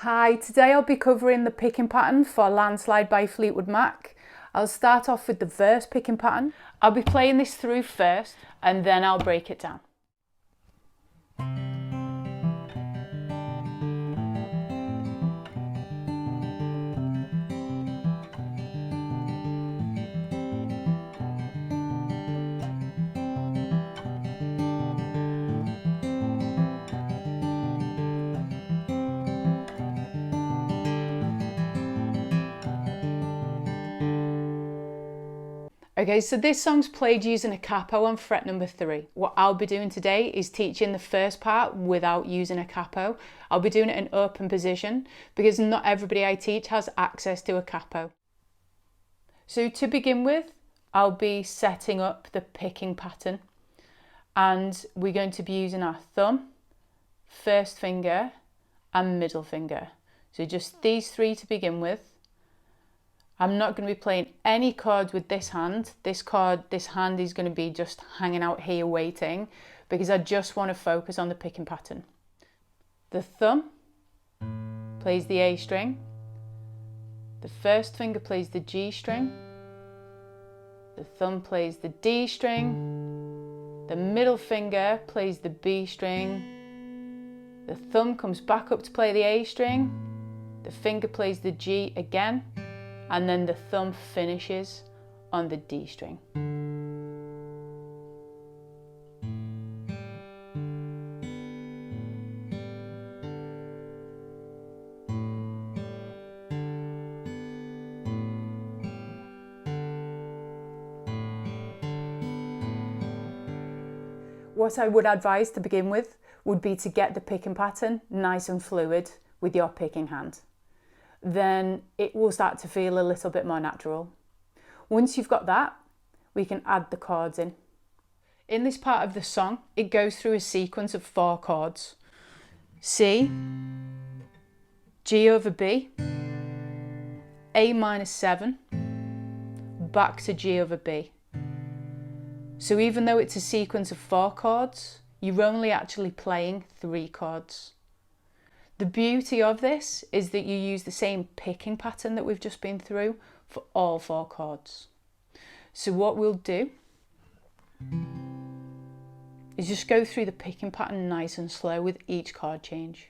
Hi, today I'll be covering the picking pattern for Landslide by Fleetwood Mac. I'll start off with the verse picking pattern. I'll be playing this through first and then I'll break it down. Okay, so this song's played using a capo on fret number 3. What I'll be doing today is teaching the first part without using a capo. I'll be doing it in open position because not everybody I teach has access to a capo. So to begin with, I'll be setting up the picking pattern and we're going to be using our thumb, first finger and middle finger. So just these three to begin with. I'm not going to be playing any chords with this hand. This hand is going to be just hanging out here waiting because I just want to focus on the picking pattern. The thumb plays the A string. The first finger plays the G string. The thumb plays the D string. The middle finger plays the B string. The thumb comes back up to play the A string. The finger plays the G again. And then the thumb finishes on the D string. What I would advise to begin with would be to get the picking pattern nice and fluid with your picking hand. Then it will start to feel a little bit more natural. Once you've got that, we can add the chords in. In this part of the song, it goes through a sequence of 4 chords. C, G over B, A minor 7, back to G over B. So even though it's a sequence of 4 chords, you're only actually playing 3 chords. The beauty of this is that you use the same picking pattern that we've just been through for all 4 chords. So what we'll do is just go through the picking pattern nice and slow with each chord change.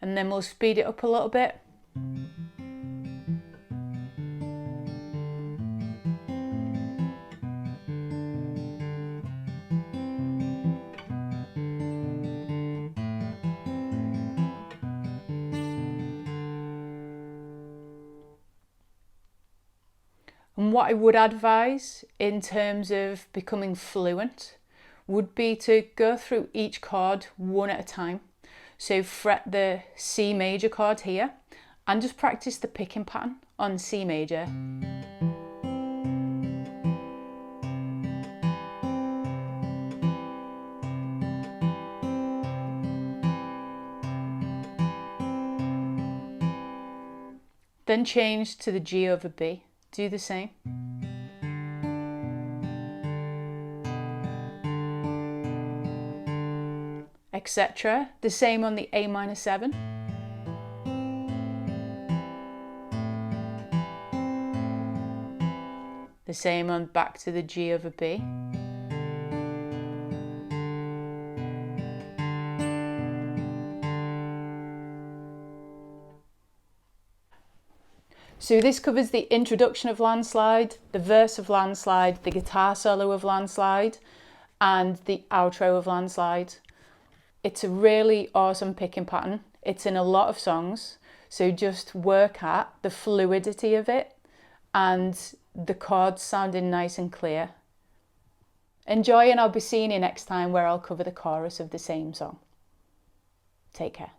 And then we'll speed it up a little bit. And what I would advise in terms of becoming fluent would be to go through each chord one at a time. So fret the C major chord here and just practice the picking pattern on C major. Then change to the G over B. Do the same. Etc. The same on the A minor 7. The same on back to the G over B. So this covers the introduction of Landslide, the verse of Landslide, the guitar solo of Landslide, and the outro of Landslide. It's a really awesome picking pattern. It's in a lot of songs, so just work at the fluidity of it and the chords sounding nice and clear. Enjoy, and I'll be seeing you next time where I'll cover the chorus of the same song. Take care.